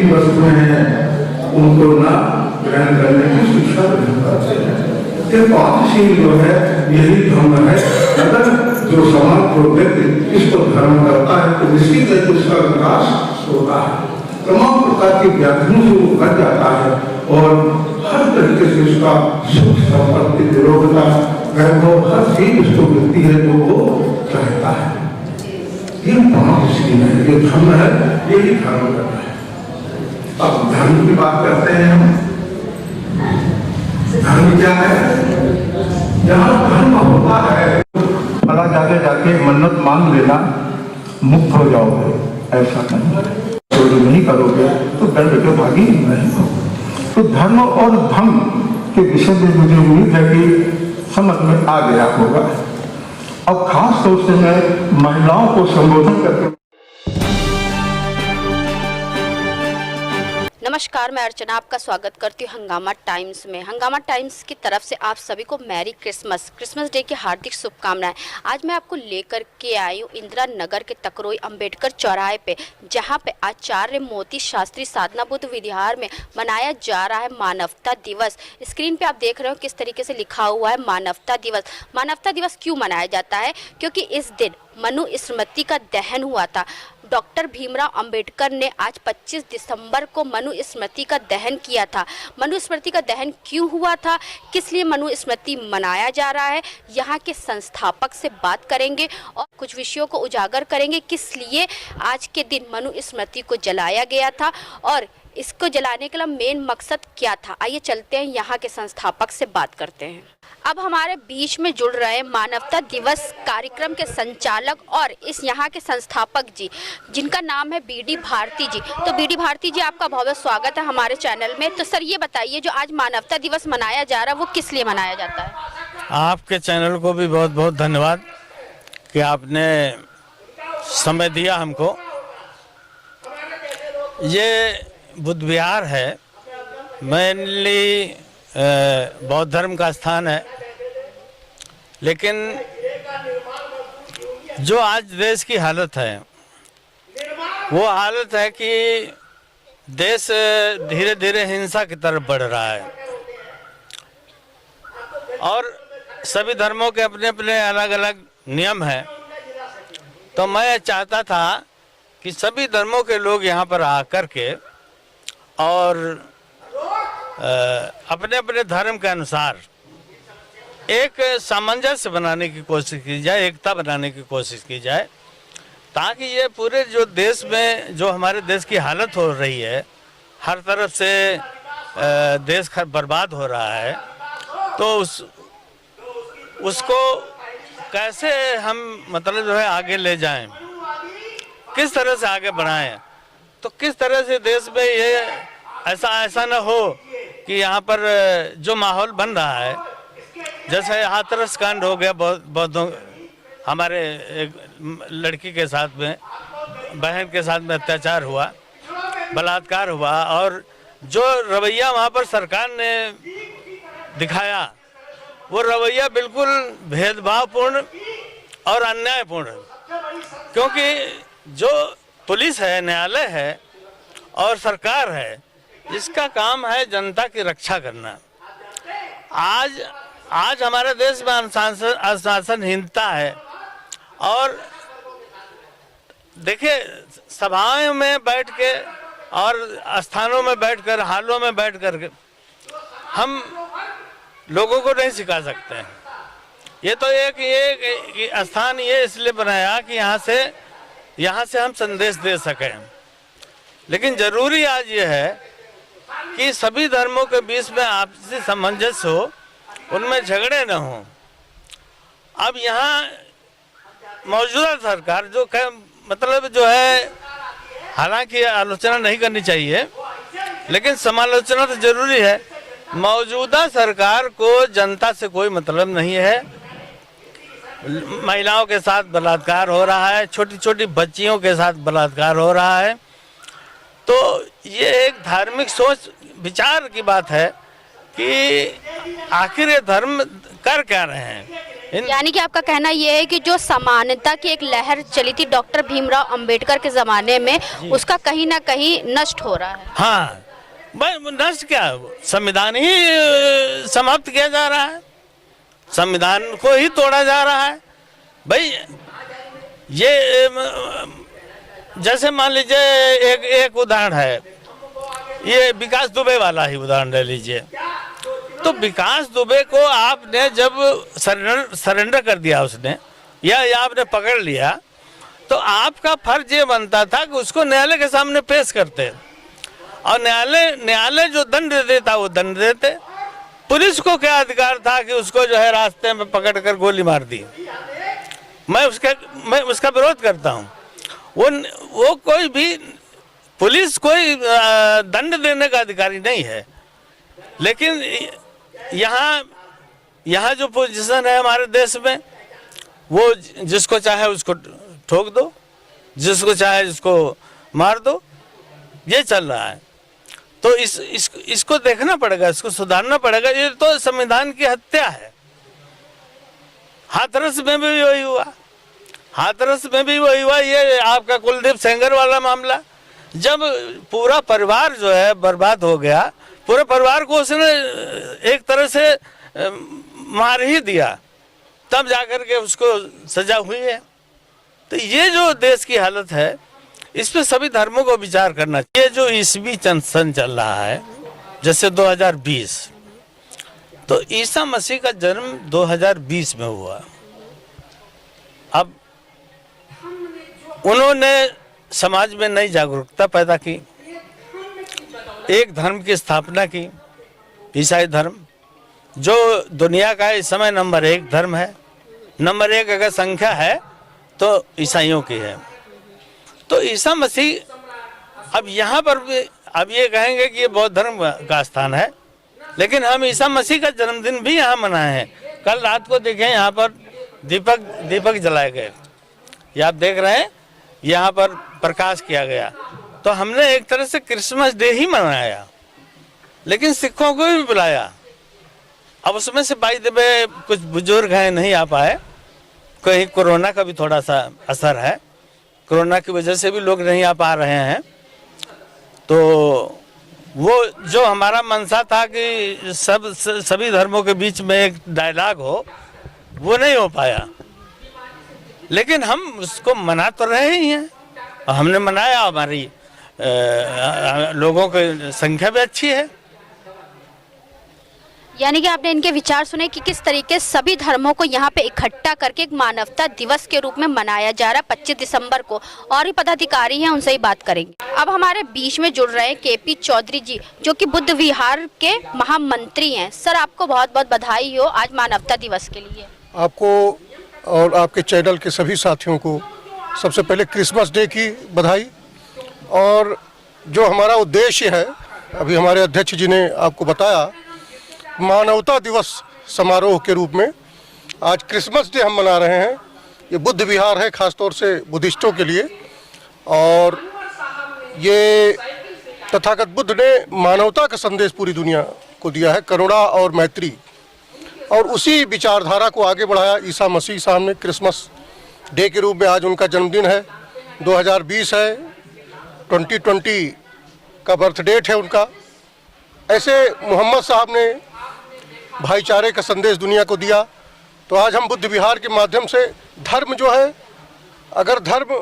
वस्तुएं हैं उनको ना ग्रहण करने की शिक्षा ग्रहण करते हैं। ये पापशील जो है यही धर्म है। अगर जो समाज जो व्यक्ति इसको धर्म करता है तो निश्चित है उसका विकास होता है, तमाम प्रकार की व्याधियों से वो बच जाता है और हर तरीके से उसका सुख संपत्ति निरोगता वैभव हर चीज उसको मिलती है जो वो चाहता है। ये पापशील है, ये धर्म है, यही धर्म करता है। अब धर्म की बात करते हैं हम। धर्म क्या है? जहाँ धर्म होता है भला जाके जाके मन्नत मांग लेना, मुक्त हो जाओगे, ऐसा नहीं। तो जो नहीं करोगे तो दंड के भागी नहीं हो। तो धर्म और धर्म के विषय में मुझे उम्मीद है कि समझ में आ गया होगा। अब खास तौर से मैं महिलाओं को संबोधन करके। नमस्कार, मैं अर्चना आपका स्वागत करती हूँ हंगामा टाइम्स में। हंगामा टाइम्स की तरफ से आप सभी को मैरी क्रिसमस डे की हार्दिक शुभकामनाएं। आज मैं आपको लेकर के आई हूँ इंदिरा नगर के तकरोई अंबेडकर चौराहे पे, जहाँ पे आचार्य मोती शास्त्री साधना बुद्ध विहार में मनाया जा रहा है मानवता दिवस। स्क्रीन पे आप देख रहे हो किस तरीके से लिखा हुआ है मानवता दिवस। मानवता दिवस क्यों मनाया जाता है? क्योंकि इस दिन मनु स्मृति का दहन हुआ था। डॉक्टर भीमराव अंबेडकर ने आज 25 दिसंबर को मनु स्मृति का दहन किया था। मनु स्मृति का दहन क्यों हुआ था, किस लिए मनु स्मृति मनाया जा रहा है, यहाँ के संस्थापक से बात करेंगे और कुछ विषयों को उजागर करेंगे। किस लिए आज के दिन मनु स्मृति को जलाया गया था और इसको जलाने का मेन मकसद क्या था। आइए चलते हैं, यहाँ के संस्थापक से बात करते हैं। अब हमारे बीच में जुड़ रहे मानवता दिवस कार्यक्रम के संचालक और इस यहाँ के संस्थापक जी, जिनका नाम है बीडी भारती जी। तो बीडी भारती जी, आपका बहुत बहुत स्वागत है हमारे चैनल में। तो सर ये बताइए, जो आज मानवता दिवस मनाया जा रहा है वो किस लिए मनाया जाता है? आपके चैनल को भी बहुत बहुत धन्यवाद कि आपने समय दिया हमको। ये बुद्ध विहार है, मेनली बौद्ध धर्म का स्थान है, लेकिन जो आज देश की हालत है वो हालत है कि देश धीरे धीरे हिंसा की तरफ बढ़ रहा है और सभी धर्मों के अपने अपने अलग अलग नियम हैं। तो मैं चाहता था कि सभी धर्मों के लोग यहाँ पर आकर के और अपने अपने धर्म के अनुसार एक सामंजस्य बनाने की कोशिश की जाए, एकता बनाने की कोशिश की जाए, ताकि ये पूरे जो देश में जो हमारे देश की हालत हो रही है, हर तरफ से देश बर्बाद हो रहा है, तो उसको कैसे हम मतलब जो है आगे ले जाएं, किस तरह से आगे बढ़ाएं, तो किस तरह से देश में ये ऐसा न हो कि यहाँ पर जो माहौल बन रहा है, जैसे हाथरस कांड हो गया बौद्धों, हमारे एक लड़की के साथ में, बहन के साथ में अत्याचार हुआ, बलात्कार हुआ, और जो रवैया वहाँ पर सरकार ने दिखाया वो रवैया बिल्कुल भेदभावपूर्ण और अन्यायपूर्ण, क्योंकि जो पुलिस है, न्यायालय है और सरकार है, इसका काम है जनता की रक्षा करना। आज हमारे देश में अनुशासनहीनता है और देखिए, सभाओं में बैठ के और स्थानों में बैठकर, हालों में बैठ कर के हम लोगों को नहीं सिखा सकते हैं। ये तो ये स्थान ये इसलिए बनाया कि यहाँ से हम संदेश दे सकें, लेकिन जरूरी आज ये है कि सभी धर्मों के बीच में आपसी सामंजस्य हो, उनमें झगड़े न हो। अब यहाँ मौजूदा सरकार जो मतलब जो है, हालांकि आलोचना नहीं करनी चाहिए, लेकिन समालोचना तो जरूरी है। मौजूदा सरकार को जनता से कोई मतलब नहीं है। महिलाओं के साथ बलात्कार हो रहा है, छोटी छोटी बच्चियों के साथ बलात्कार हो रहा है। तो ये एक धार्मिक सोच विचार की बात है कि आखिर ये धर्म कर क्या रहे हैं। यानी कि आपका कहना यह है कि जो समानता की एक लहर चली थी डॉक्टर भीमराव अंबेडकर के ज़माने में, उसका कहीं ना कहीं नष्ट हो रहा है। हाँ, नष्ट क्या, संविधान ही समाप्त किया जा रहा है, संविधान को ही तोड़ा जा रहा है भाई। ये जैसे मान लीजिए एक उदाहरण है, ये विकास दुबे वाला ही उदाहरण ले लीजिए। तो विकास दुबे को आपने जब सरेंडर कर दिया उसने, या आपने पकड़ लिया, तो आपका फर्ज ये बनता था कि उसको न्यायालय के सामने पेश करते, और न्यायालय जो दंड देता वो दंड देते। पुलिस को क्या अधिकार था कि उसको जो है रास्ते में पकड़ कर गोली मार दी। मैं उसका विरोध करता हूँ। वो कोई भी पुलिस कोई दंड देने का अधिकारी नहीं है, लेकिन यहाँ जो पोजीशन है हमारे देश में, वो जिसको चाहे उसको ठोक दो, जिसको चाहे उसको मार दो, ये चल रहा है। तो इसको देखना पड़ेगा, इसको सुधारना पड़ेगा। ये तो संविधान की हत्या है। हाथरस में भी वही हुआ, हाथरस में भी वही हुआ। ये आपका कुलदीप सेंगर वाला मामला, जब पूरा परिवार जो है बर्बाद हो गया, पूरे परिवार को उसने एक तरह से मार ही दिया, तब जाकर के उसको सजा हुई है। तो ये जो देश की हालत है, इस पे सभी धर्मों को विचार करना चाहिए। ये जो ईसवी सन चल रहा है, जैसे 2020, तो ईसा मसीह का जन्म 2020 में हुआ। अब उन्होंने समाज में नई जागरूकता पैदा की, एक धर्म की स्थापना की, ईसाई धर्म, जो दुनिया का इस समय नंबर 1 धर्म है। नंबर 1 अगर संख्या है तो ईसाइयों की है। तो ईसा मसीह, अब यहाँ पर भी अब ये कहेंगे कि ये बौद्ध धर्म का स्थान है, लेकिन हम ईसा मसीह का जन्मदिन भी यहाँ मनाए हैं। कल रात को देखें, यहाँ पर दीपक जलाए गए, ये आप देख रहे हैं, यहाँ पर प्रकाश किया गया। तो हमने एक तरह से क्रिसमस डे ही मनाया, लेकिन सिखों को भी बुलाया। अब उसमें से भाई वे कुछ बुजुर्ग हैं, नहीं आ पाए, कहीं कोरोना का भी थोड़ा सा असर है, कोरोना की वजह से भी लोग नहीं आ पा रहे हैं। तो वो जो हमारा मनसा था कि सभी धर्मों के बीच में एक डायलॉग हो, वो नहीं हो पाया, लेकिन हम उसको मना तो रहे ही हैं। हमने मनाया, हमारी लोगों की संख्या भी अच्छी है। यानी कि आपने इनके विचार सुने कि किस तरीके सभी धर्मों को यहाँ पे इकट्ठा करके एक मानवता दिवस के रूप में मनाया जा रहा है 25 दिसंबर को। और भी पदाधिकारी हैं, उनसे ही बात करेंगे। अब हमारे बीच में जुड़ रहे हैं केपी चौधरी जी, जो कि बुद्ध विहार के महामंत्री हैं। सर, आपको बहुत बहुत बधाई हो आज मानवता दिवस के लिए। आपको और आपके चैनल के सभी साथियों को सबसे पहले क्रिसमस डे की बधाई। और जो हमारा उद्देश्य है, अभी हमारे अध्यक्ष जी ने आपको बताया, मानवता दिवस समारोह के रूप में आज क्रिसमस डे हम मना रहे हैं। ये बुद्ध विहार है, खासतौर से बुद्धिस्टों के लिए। और ये तथागत बुद्ध ने मानवता का संदेश पूरी दुनिया को दिया है, करुणा और मैत्री, और उसी विचारधारा को आगे बढ़ाया ईसा मसीह साहब ने। क्रिसमस डे के रूप में आज उनका जन्मदिन है, 2020 है, 2020 का बर्थ डेट है उनका। ऐसे मोहम्मद साहब ने भाईचारे का संदेश दुनिया को दिया। तो आज हम बुद्ध विहार के माध्यम से धर्म जो है, अगर धर्म,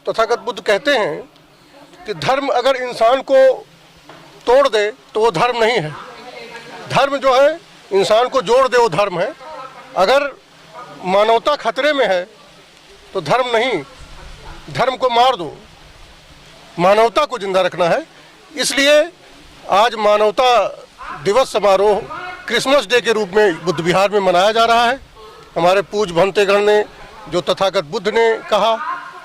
तथागत बुद्ध कहते हैं कि धर्म अगर इंसान को तोड़ दे तो वो धर्म नहीं है। धर्म जो है इंसान को जोड़ दे, वो धर्म है। अगर मानवता खतरे में है तो धर्म नहीं, धर्म को मार दो, मानवता को जिंदा रखना है। इसलिए आज मानवता दिवस समारोह क्रिसमस डे के रूप में बुद्ध विहार में मनाया जा रहा है। हमारे पूज्य भंतेगण ने जो तथागत बुद्ध ने कहा,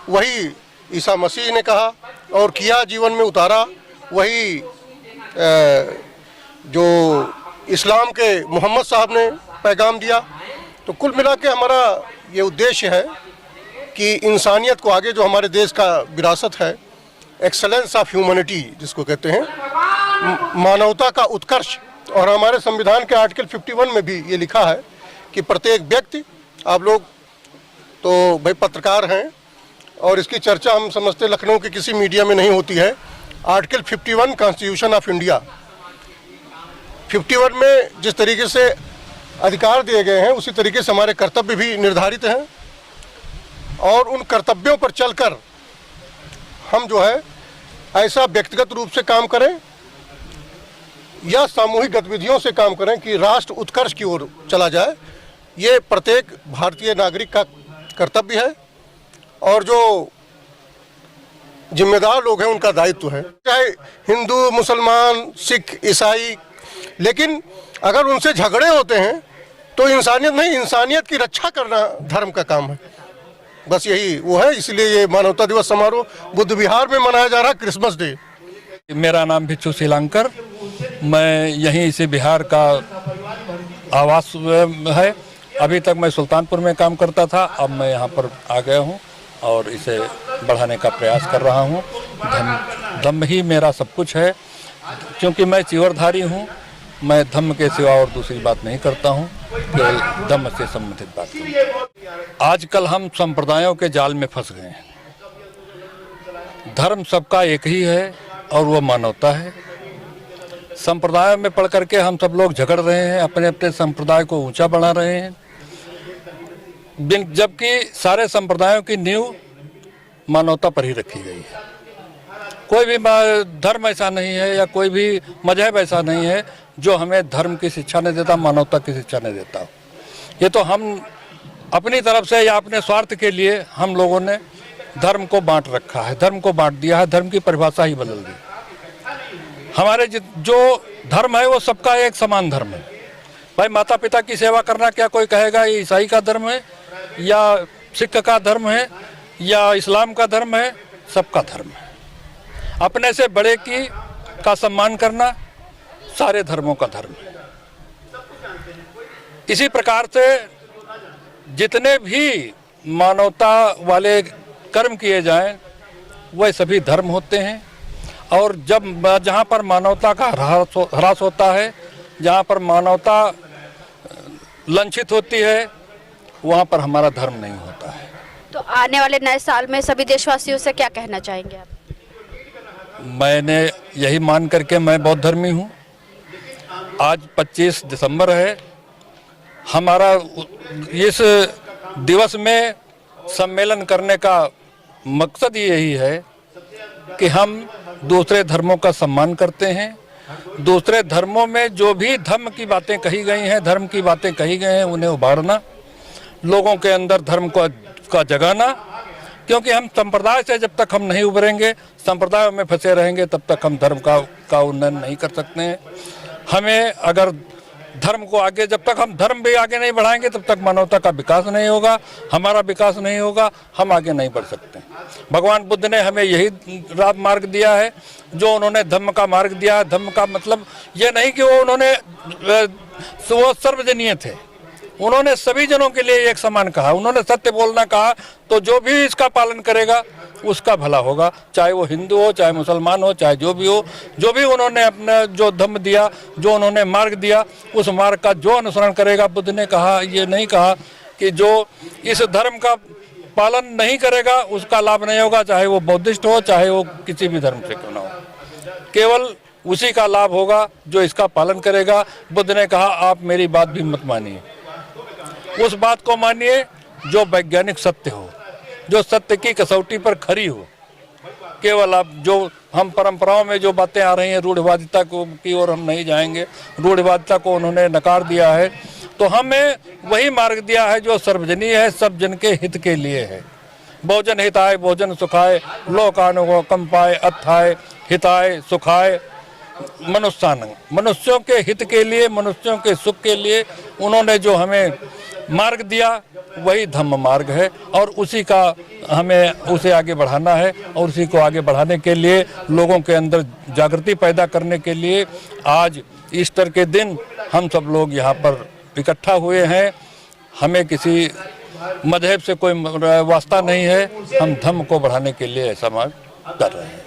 वही ईसा मसीह ने कहा और किया, जीवन में उतारा, वही जो इस्लाम के मोहम्मद साहब ने पैगाम दिया। तो कुल मिला के हमारा ये उद्देश्य है कि इंसानियत को आगे, जो हमारे देश का विरासत है, एक्सेलेंस ऑफ ह्यूमैनिटी जिसको कहते हैं, मानवता का उत्कर्ष। और हमारे संविधान के आर्टिकल 51 में भी ये लिखा है कि प्रत्येक व्यक्ति आप लोग तो भाई पत्रकार हैं और इसकी चर्चा हम समझते लखनऊ के किसी मीडिया में नहीं होती है। आर्टिकल 51 कॉन्स्टिट्यूशन ऑफ इंडिया 51 में जिस तरीके से अधिकार दिए गए हैं उसी तरीके से हमारे कर्तव्य भी निर्धारित हैं और उन कर्तव्यों पर चलकर हम जो है ऐसा व्यक्तिगत रूप से काम करें या सामूहिक गतिविधियों से काम करें कि राष्ट्र उत्कर्ष की ओर चला जाए। ये प्रत्येक भारतीय नागरिक का कर्तव्य है और जो जिम्मेदार लोग हैं उनका दायित्व है, चाहे हिंदू, मुसलमान, सिख, ईसाई। लेकिन अगर उनसे झगड़े होते हैं तो इंसानियत नहीं, इंसानियत की रक्षा करना धर्म का काम है। बस यही वो है, इसलिए ये मानवता दिवस समारोह बुद्ध विहार में मनाया जा रहा है, क्रिसमस डे। मेरा नाम भिक्षु श्रीलंकर, मैं यहीं इसी बिहार का आवास है। अभी तक मैं सुल्तानपुर में काम करता था, अब मैं यहाँ पर आ गया हूँ और इसे बढ़ाने का प्रयास कर रहा हूँ। धम्म ही मेरा सब कुछ है, क्योंकि मैं चीवरधारी हूँ। मैं धम्म के सिवा और दूसरी बात नहीं करता हूँ, केवल धम्म से संबंधित बात करता हूँ। आजकल हम संप्रदायों के जाल में फंस गए हैं। धर्म सबका एक ही है और वो मानवता है। संप्रदायों में पढ़ करके हम सब लोग झगड़ रहे हैं, अपने अपने संप्रदाय को ऊंचा बढ़ा रहे हैं, जबकि सारे संप्रदायों की नींव मानवता पर ही रखी गई है। कोई भी धर्म ऐसा नहीं है या कोई भी मजहब ऐसा नहीं है जो हमें धर्म की शिक्षा नहीं देता, मानवता की शिक्षा नहीं देता। ये तो हम अपनी तरफ से या अपने स्वार्थ के लिए हम लोगों ने धर्म को बांट रखा है, धर्म को बांट दिया है, धर्म की परिभाषा ही बदल दी। हमारे जो धर्म है वो सबका एक समान धर्म है। भाई माता पिता की सेवा करना, क्या कोई कहेगा ये ईसाई का धर्म है या सिख का धर्म है या इस्लाम का धर्म है? सबका धर्म है। अपने से बड़े का सम्मान करना सारे धर्मों का धर्म है। इसी प्रकार से जितने भी मानवता वाले कर्म किए जाएं वह सभी धर्म होते हैं। और जब जहाँ पर मानवता का ह्रास होता है, जहाँ पर मानवता लंचित होती है, वहाँ पर हमारा धर्म नहीं होता है। तो आने वाले नए साल में सभी देशवासियों से क्या कहना चाहेंगे आप? मैंने यही मान करके मैं बौद्ध धर्मी हूँ। आज 25 दिसंबर है। हमारा इस दिवस में सम्मेलन करने का मकसद यही है कि हम दूसरे धर्मों का सम्मान करते हैं। दूसरे धर्मों में जो भी धर्म की बातें कही गई हैं, धर्म की बातें कही गई हैं, उन्हें उभारना, लोगों के अंदर धर्म का जगाना। क्योंकि हम संप्रदाय से जब तक हम नहीं उभरेंगे, संप्रदायों में फंसे रहेंगे, तब तक हम धर्म का उन्नयन नहीं कर सकते हैं। हमें अगर धर्म को आगे, जब तक हम धर्म भी आगे नहीं बढ़ाएंगे तब तक मानवता का विकास नहीं होगा, हमारा विकास नहीं होगा, हम आगे नहीं बढ़ सकते। भगवान बुद्ध ने हमें यही मार्ग दिया है जो उन्होंने धम्म का मार्ग दिया है। धम्म का मतलब ये नहीं कि वो सर्वजनीय थे, उन्होंने सभी जनों के लिए एक समान कहा। उन्होंने सत्य बोलना कहा, तो जो भी इसका पालन करेगा उसका भला होगा, चाहे वो हिंदू हो, चाहे मुसलमान हो, चाहे जो भी हो। जो भी उन्होंने अपना जो धम्म दिया, जो उन्होंने मार्ग दिया, उस मार्ग का जो अनुसरण करेगा, बुद्ध ने कहा, ये नहीं कहा कि जो इस धर्म का पालन नहीं करेगा उसका लाभ नहीं होगा, चाहे वो बौद्धिस्ट हो, चाहे वो किसी भी धर्म से क्यों ना हो। केवल उसी का लाभ होगा जो इसका पालन करेगा। बुद्ध ने कहा, आप मेरी बात भी मत मानिए, उस बात को मानिए जो वैज्ञानिक सत्य हो, जो सत्य की कसौटी पर खरी हो। केवल आप जो हम परंपराओं में जो बातें आ रही हैं, रूढ़िवादिता की ओर हम नहीं जाएंगे। रूढ़िवादिता को उन्होंने नकार दिया है, तो हमें वही मार्ग दिया है जो सर्वजनीय है, सब जन के हित के लिए है। बहुजन हिताय भोजन सुखाय, लोकानुगो कंपाय, अत्थाय हिताय सुखाय मनुष्यान। मनुष्यों के हित के लिए, मनुष्यों के सुख के लिए उन्होंने जो हमें मार्ग दिया वही धम्म मार्ग है, और उसी का हमें उसे आगे बढ़ाना है। और उसी को आगे बढ़ाने के लिए, लोगों के अंदर जागृति पैदा करने के लिए आज ईस्टर के दिन हम सब लोग यहाँ पर इकट्ठा हुए हैं। हमें किसी मजहब से कोई वास्ता नहीं है, हम धम्म को बढ़ाने के लिए ऐसा मार्ग कर रहे हैं।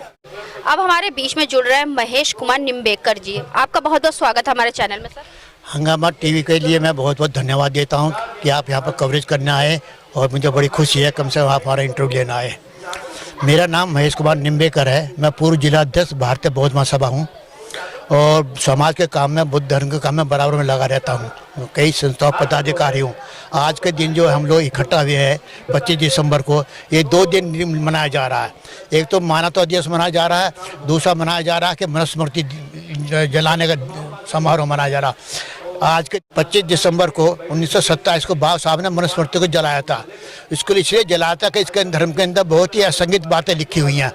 अब हमारे बीच में जुड़ रहे हैं महेश कुमार निम्बेकर जी। आपका बहुत बहुत स्वागत है हमारे चैनल में सर। हंगामा टीवी के लिए मैं बहुत बहुत धन्यवाद देता हूं कि आप यहां पर कवरेज करने आए और मुझे बड़ी खुशी है कम से कम आप हमारा इंटरव्यू लेना आए। मेरा नाम महेश कुमार निम्बेकर है। मैं पूर्व जिला अध्यक्ष भारतीय बौद्ध महासभा हूं और समाज के काम में, बुद्ध धर्म के काम में बराबर में लगा रहता हूं। कई संस्थाओं पदाधिकारी हूँ। आज के दिन जो हम लोग इकट्ठा हुए हैं 25 दिसंबर को, ये 2 दिन मनाया जा रहा है। एक तो मानवता दिवस मनाया जा रहा है, दूसरा मनाया जा रहा है कि मनुस्मृति जलाने का समारोह मनाया जा रहा है। आज के 25 दिसंबर को 1927 को बाबा साहब ने मनुस्मृति को जलाया था। इसको इसलिए जलाया था कि इसके धर्म के अंदर बहुत ही असंगत बातें लिखी हुई हैं।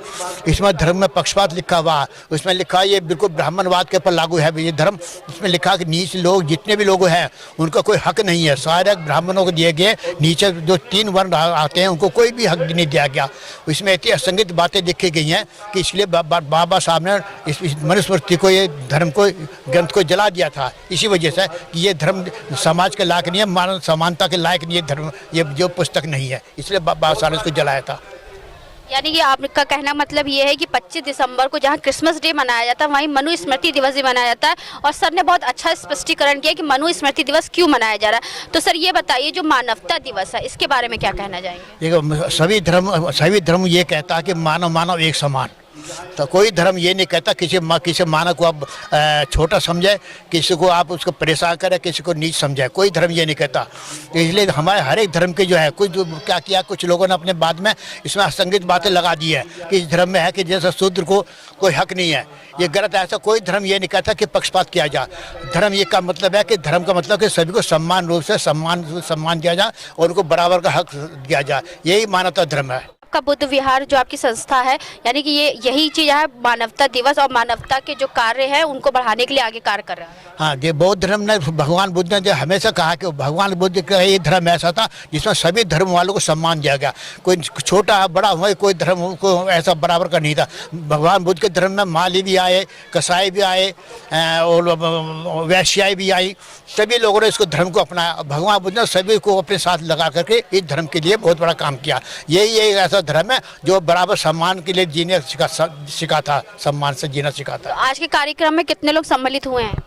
इसमें धर्म में पक्षपात लिखा हुआ, उसमें लिखा ये बिल्कुल ब्राह्मणवाद के ऊपर लागू है ये धर्म। इसमें लिखा कि नीच लोग जितने भी लोग हैं उनका कोई हक नहीं है। सारे ब्राह्मणों को दिए गए, नीचे जो 3 वर्ण आते हैं उनको कोई भी हक नहीं दिया गया। इसमें इतनी असंगत बातें लिखी गई हैं कि इसलिए बाबा साहब ने इस मनुस्मृति को, ये धर्म को, ग्रंथ को जला दिया था। इसी वजह से कि ये धर्म समाज के लायक नहीं है, मानव समानता के लायक नहीं है धर्म, ये जो पुस्तक नहीं है, इसलिए बाबा साहब ने इसको जलाया था। यानी कि आपका कहना मतलब ये है कि 25 दिसंबर को जहां क्रिसमस डे मनाया जाता है वहीं मनु स्मृति दिवस भी मनाया जाता है। और सर ने बहुत अच्छा स्पष्टीकरण किया कि मनु स्मृति दिवस क्यों मनाया जा रहा है। तो सर ये बताइए, जो मानवता दिवस है इसके बारे में क्या कहना चाहेंगे? देखो, सभी धर्म ये कहता है कि मानव एक समान। तो कोई धर्म ये नहीं कहता किसी मानव को आप छोटा समझे, किसी को आप उसको परेशान करें, किसी को नीच समझे। कोई धर्म ये नहीं कहता। तो इसलिए हमारे हर एक धर्म के जो है, कुछ क्या किया, कुछ लोगों ने अपने बाद में इसमें असंगत बातें लगा दी है कि इस धर्म में है कि जैसे शूद्र को कोई हक नहीं है। ये गलत है। ऐसा कोई धर्म ये नहीं कहता कि पक्षपात किया जाए। धर्म ये का मतलब है कि धर्म का मतलब कि सभी को समान रूप से सम्मान दिया जाए और उनको बराबर का हक दिया जाए। यही मानवता धर्म है। आपका बुद्ध विहार जो आपकी संस्था है, यानी कि ये यही चीज़ है, मानवता दिवस और मानवता के जो कार्य हैं उनको बढ़ाने के लिए आगे कार्य कर रहा है। हाँ, ये बौद्ध धर्म ने, भगवान बुद्ध ने जो हमेशा कहा कि भगवान बुद्ध का ये धर्म ऐसा था जिसमें सभी धर्म वालों को सम्मान दिया गया। कोई छोटा बड़ा हुआ, कोई धर्म को ऐसा बराबर का नहीं था। भगवान बुद्ध के धर्म में माली भी आए, कसाई भी आए और वैश्याई भी आई। सभी लोगों ने इसको धर्म को अपनाया। भगवान बुद्ध ने सभी को अपने साथ लगा करके इस धर्म के लिए बहुत बड़ा काम किया। यही एक ऐसा धर्म है जो बराबर सम्मान के लिए जीने सिखाता, सम्मान से जीना सिखाता। तो आज के कार्यक्रम में कितने लोग सम्मिलित हुए हैं?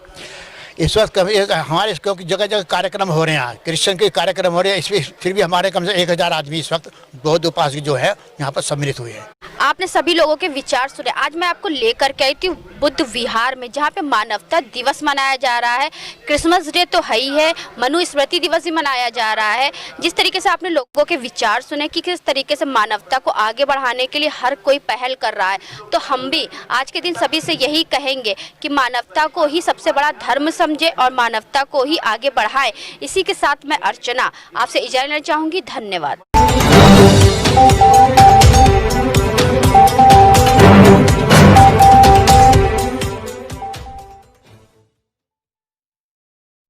इस वक्त हमारे क्योंकि जगह जगह कार्यक्रम हो रहे हैं, क्रिश्चियन के कार्यक्रम हो रहे हैं, इसमें फिर भी हमारे कम से 1000 आदमी इस वक्त बौद्ध उपासक जो है यहाँ पर सम्मिलित हुए हैं। आपने सभी लोगों के विचार सुने। आज मैं आपको लेकर के आई थी बुद्ध विहार में, जहाँ पे मानवता दिवस मनाया जा रहा है। क्रिसमस डे तो है ही है, मनु स्मृति दिवस भी मनाया जा रहा है। जिस तरीके से आपने लोगों के विचार सुने कि किस तरीके से मानवता को आगे बढ़ाने के लिए हर कोई पहल कर रहा है, तो हम भी आज के दिन सभी से यही कहेंगे कि मानवता को ही सबसे बड़ा धर्म समझे और मानवता को ही आगे बढ़ाए। इसी के साथ मैं अर्चना आपसे इजाज़त लेना चाहूँगी। धन्यवाद।